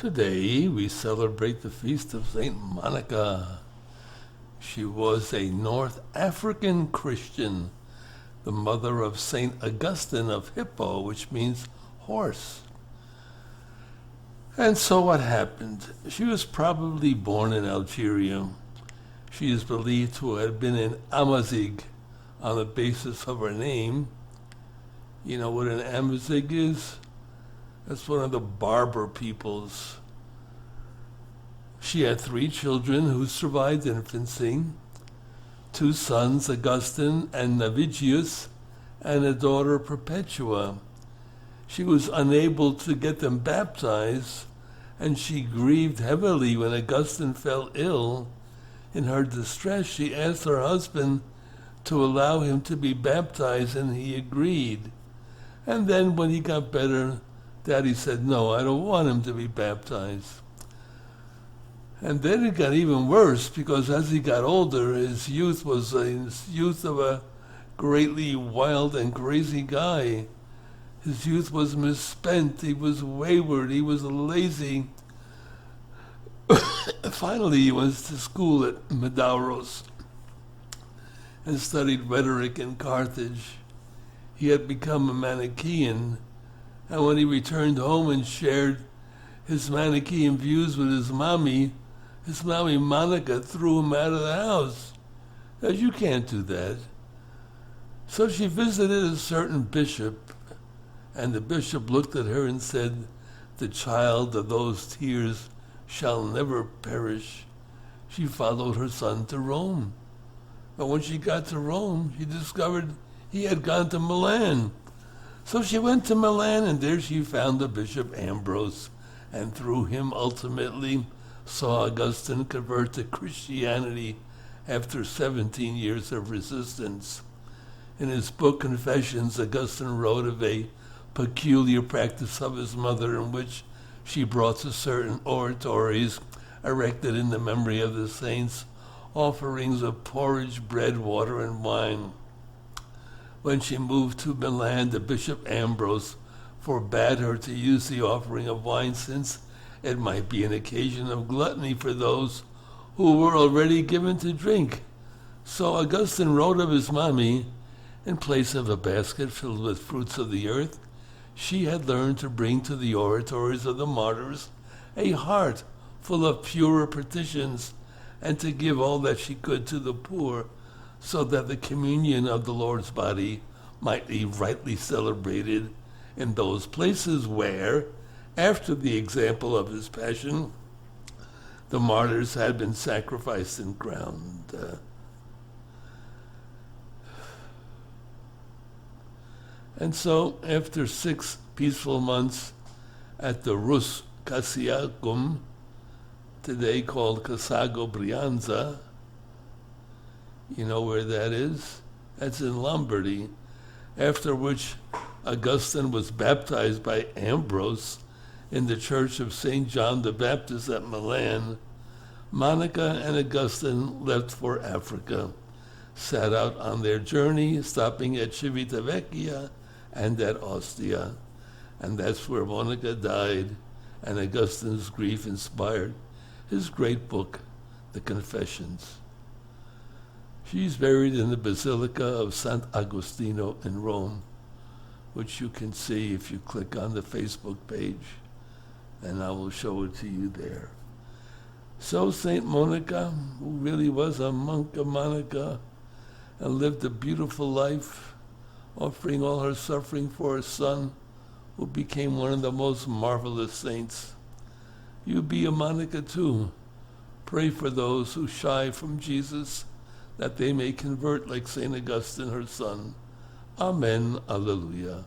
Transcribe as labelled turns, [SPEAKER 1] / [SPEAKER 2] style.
[SPEAKER 1] Today we celebrate the feast of Saint Monica. She was a North African Christian, the mother of Saint Augustine of Hippo, which means horse. And so what happened? She was probably born in Algeria. She is believed to have been an Amazigh on the basis of her name. You know what an Amazigh is? That's one of the Berber peoples. She had 3 children who survived infancy, 2 sons, Augustine and Navigius, and a daughter, Perpetua. She was unable to get them baptized, and she grieved heavily when Augustine fell ill. In her distress, she asked her husband to allow him to be baptized, and he agreed. And then when he got better, Daddy said, no, I don't want him to be baptized. And then it got even worse, because as he got older, his youth was a youth of a greatly wild and crazy guy. His youth was misspent, he was wayward, he was lazy. Finally, he went to school at Medauros and studied rhetoric in Carthage. He had become a Manichaean, and when he returned home and shared his Manichaean views with his mommy Monica threw him out of the house. Now, you can't do that. So she visited a certain bishop, and the bishop looked at her and said, the child of those tears shall never perish. She followed her son to Rome. But when she got to Rome, she discovered he had gone to Milan. So she went to Milan, and there she found the Bishop Ambrose, and through him ultimately saw Augustine convert to Christianity after 17 years of resistance. In his book Confessions, Augustine wrote of a peculiar practice of his mother in which she brought to certain oratories erected in the memory of the saints offerings of porridge, bread, water, and wine. When she moved to Milan, the Bishop Ambrose forbade her to use the offering of wine, since it might be an occasion of gluttony for those who were already given to drink. So Augustine wrote of his mommy, in place of a basket filled with fruits of the earth, she had learned to bring to the oratories of the martyrs a heart full of pure petitions, and to give all that she could to the poor, so that the communion of the Lord's body might be rightly celebrated in those places where, after the example of his passion, the martyrs had been sacrificed and crowned. And so, after 6 peaceful months at the Rus Cassiacum, today called Casago Brianza, you know where that is? That's in Lombardy. After which Augustine was baptized by Ambrose in the church of St. John the Baptist at Milan, Monica and Augustine left for Africa, set out on their journey, stopping at Civitavecchia and at Ostia. And that's where Monica died, and Augustine's grief inspired his great book, The Confessions. She's buried in the Basilica of Sant'Agostino in Rome, which you can see if you click on the Facebook page, and I will show it to you there. So Saint Monica, who really was a monk of Monica, and lived a beautiful life, offering all her suffering for her son, who became one of the most marvelous saints. You be a Monica too. Pray for those who shy from Jesus, that they may convert like St. Augustine, her son. Amen. Alleluia.